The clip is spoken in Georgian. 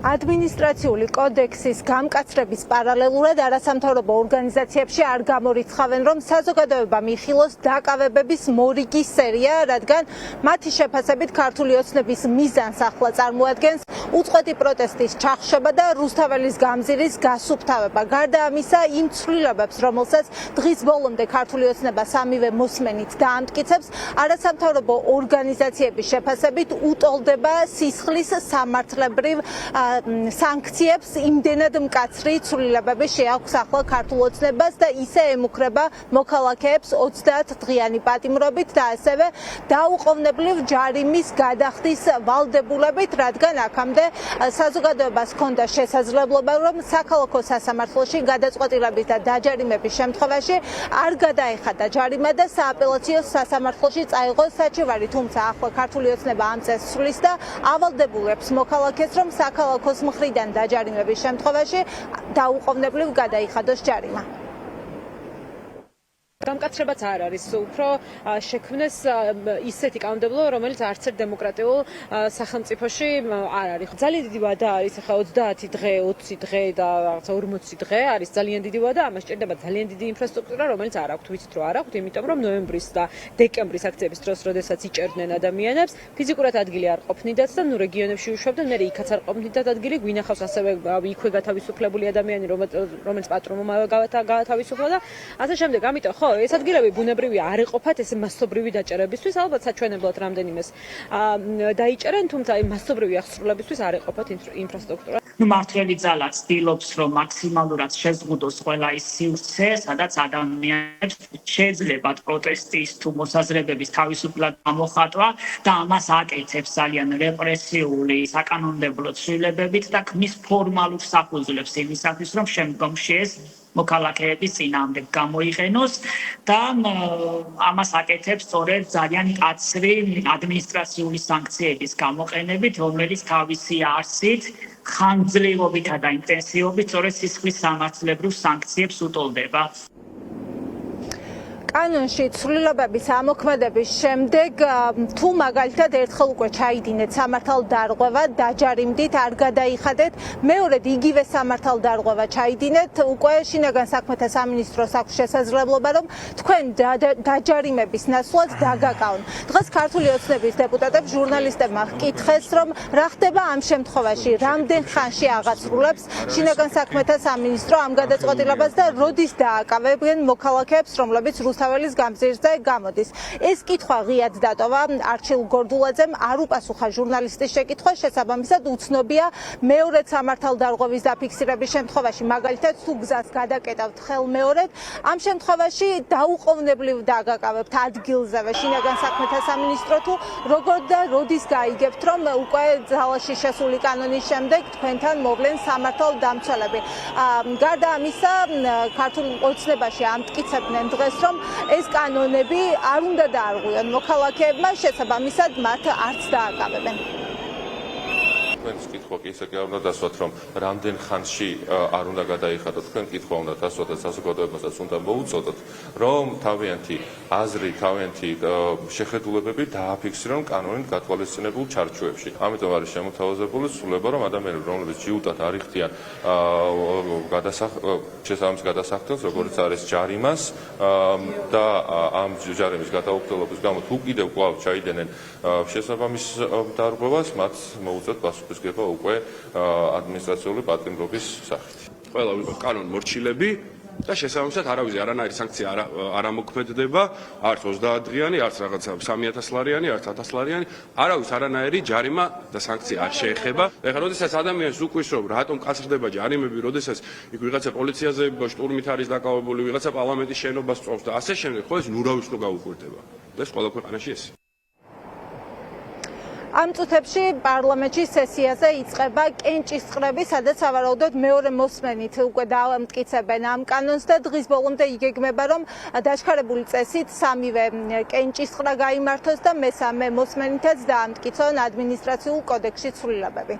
ადმინისტრაციული კოდექსის გამკაცრების პარალელურად არასამთავრობო ორგანიზაციებში არ გამორიცხავენ, რომ საზოგადოებამ იხილოს დაკავებების მორიგი სერია, რადგან მათი შეფასებით ქართული ოცნების მიზანს ახლა წარმოადგენს უწყვეტი პროტესტის ჩახშობა და რუსთაველის გამზირის გასუფთავება. გარდა ამისა, იმ ცვლილებებს, რომელსაც დღის ბოლომდე ქართული ოცნება სამივე მოსმენით დაამტკიცებს, არასამთავრობო ორგანიზაციების შეფასებით უტოლდება სისხლის სამართლებრივ სანქციებს, იმდენად მკაცრი ცვლილებები შეაქვს ახლა ქართულ ოცნებას და ისე ემუქრება მოქალაქეებს 30 დღიანი პატიმრობით და ასევე დაუყოვნებლივ ჯარიმის გადახდის ვალდებულებით, რადგან აქამდე საზოგადოებას ჰქონდა შესაძლებლობა, რომ საქალაქო სასამართლოში გადაწყვეტილების და დაჯარიმების შემთხვევაში არ გადაეხადა ჯარიმა და სააპელაციო სასამართლოში წაიღო საჩივარი, თუმცა ახლა ქართული ოცნება ამ წესს სრულის და ავალდებულებს მოქალაქეს, რომ საქალაქოს მხრიდან დაჯარიმების შემთხვევაში დაუყოვნებლივ გადაიხადოს ჯარიმა. გამკაცრებაც არ არის, უფრო შექმნეს ისეთი კანონმდებლობა, რომელიც არც ერთ დემოკრატიულ სახელმწიფოში არ არის. ძალიან დიდი ვადა არის ახლა 30 დღე, 20 დღე და 40 დღე არის ძალიან დიდი ვადა, ამას სჭირდება ძალიან დიდი ინფრასტრუქტურა, რომელიც არ აქვს. ვიცით, რომ არ აქვს, იმიტომ რომ ნოემბრის და დეკემბრის აქციების დროს, როდესაც იჭერდნენ ადამიანებს, ფიზიკურად ადგილი არ ყოფნიდათ და ნუ რეგიონებში უშვებდნენ, მე იქაც არ ყოფნიდათ ადგილი, გვინახავს ასევე იქვე გათავისუფლებული ადამიანი, რომელიც პატრონმა გათავისუფლა და ასე შემდეგ. ამიტომ ხო, ეს ადგილები ბუნებრივია არ იყოფათ ესე მასობრივი დაჭერებისთვის, ალბათ საჩვენებლად რამდენიმეს დაიჭერენ, თუმცა მასობრივი აღსრულებისთვის არ იყოფათ ინფრასტრუქტურა. მართველი ძალა ცდილობს, რომ მაქსიმალურად შეზღუდოს ყველა ის სივრცე, სადაც ადამიანებს შეძლებათ პროტესტის თუ მოსაზრებების თავისუფლად გამოხატვა და ამას აკეთებს ძალიან რეპრესიული საკანონმდებლო ცვლილებებით და ქმნის ფორმალურ საფუძვლებს იმისათვის, რომ შემდგომში ეს მოქალაქეების წინააღმდეგ გამოიყენოს და ამას აკეთებს სწორედ ძალიან მკაცრი ადმინისტრაციული სანქციების გამოყენებით, რომელიც თავისი არსით, ხანგრძლივობითა და ინტენსივობით სწორედ სისხლის სამართლებრივ სანქციებს უტოლდება. კანონში ცვლილებების ამოქმედების შემდეგ თუ მაგალითად ერთხელ უკვე ჩაიდინეთ სამართალდარღვევა, დაჯარიმდით, არ გადაიხადეთ, მეორედ იგივე სამართალდარღვევა ჩაიდინეთ, უკვე შინაგან საქმეთა სამინისტროს აქვს შესაძლებლობა, რომ თქვენ დაჯარიმების ნაცვლად დაგაკავონ. დღეს ქართული ოცნების დეპუტატებს ჟურნალისტებმა ჰკითხეს, რომ რა ხდება ამ შემთხვევაში, რამდენ ხანში აღასრულებს შინაგან საქმეთა სამინისტრო ამ გადაწყვეტილებას და როდის დააკავებენ მოქალაქეებს, რომლებიც რუსთაველის გამზირზე გამოდის. ეს კითხვა ღიად დატოვა არჩილ გორდულაძემ, არ უპასუხა ჟურნალისტის შეკითხვას, შესაბამისად უცნობია მეორედ სამართალდარღვევის დაფიქსირების შემთხვევაში, მაგალითად თუ გზას გადაკეტავთ ხელმეორედ, ამ შემთხვევაში დაუყოვნებლივ დაგაკავებთ ადგილზევე შინაგან საქმეთა სამინისტრო თუ როგორ და როდის გაიგებთ, რომ უკვე ძალაში შესული კანონის შემდეგ თქვენთან მოვლენ სამართალდამცველები. გარდა ამისა, ქართულ ოცნებაში ამტკიცებდნენ დღეს, რომ ეს კანონები არ უნდა დაარღვიონ მოქალაქეებმა, შესაბამისად მათ არც დააკავებენ. თქვენს კითხვა კი ისე უნდა დასვათ, რომ რამდენ ხანში არ უნდა გადაიხადოთ, თქვენ კითხვა უნდა დასვათ და საზოგადოებასაც უნდა მოუწოდოთ, რომ თავიანთი აზრი, თავიანთი შეხედულებები დააფიქსირონ კანონით გათვალისწინებულ ჩარჩოებში. ამიტომ არის შემოთავაზებული სრულება, რომ ადამიანები, რომლებიც ჯიუტად არ იხდიან შესაბამის გადასახდელს, როგორც არის ჯარიმას და ამ ჯარიმის გადაუხდელობის გამო თუ კიდევ კვლავ ჩაიდენენ შესაბამის დარღვევას, მათ მოუწოდოთ პასუხისმგება უკვე ადმინისტრაციული პატიმრობის სახით. ყველა ვიყო კანონ მორჩილები და შესაბამისად არავის არანაირი სანქცია არ ამოქმედდება, არც 30 დღიანი, არც რაღაცა 3000 ლარიანი, არც 1000 ლარიანი, არავის არანაირი ჯარიმა და სანქცია არ შეეხება. ეხლა როდესაც ადამიანს უკვის რომ რატომ კაცრდება ჯარიმები, როდესაც იქ ვიღაცა პოლიციაზე შტურმით არის დაკავებული, ვიღაცა პარლამენტის შენობას წოვს და ასე შემდეგ, ხო ეს ნურავისნო გაუკვირდება. ეს ყველა ქვეყანაში ეს ამ წუთებში პარლამენტში სესიაზე იწყება კენჭისყრები, სადაც სავარაუდოდ მეორე მოსმენით უკვე დაამტკიცებენ ამ კანონს და დღის ბოლომდე იგეგმება, რომ დაშქარებული წესით სამივე კენჭისყრა გაიმართოს და მესამე მოსმენითაც დაამტკიცონ ადმინისტრაციულ კოდექსში ცვლილებები.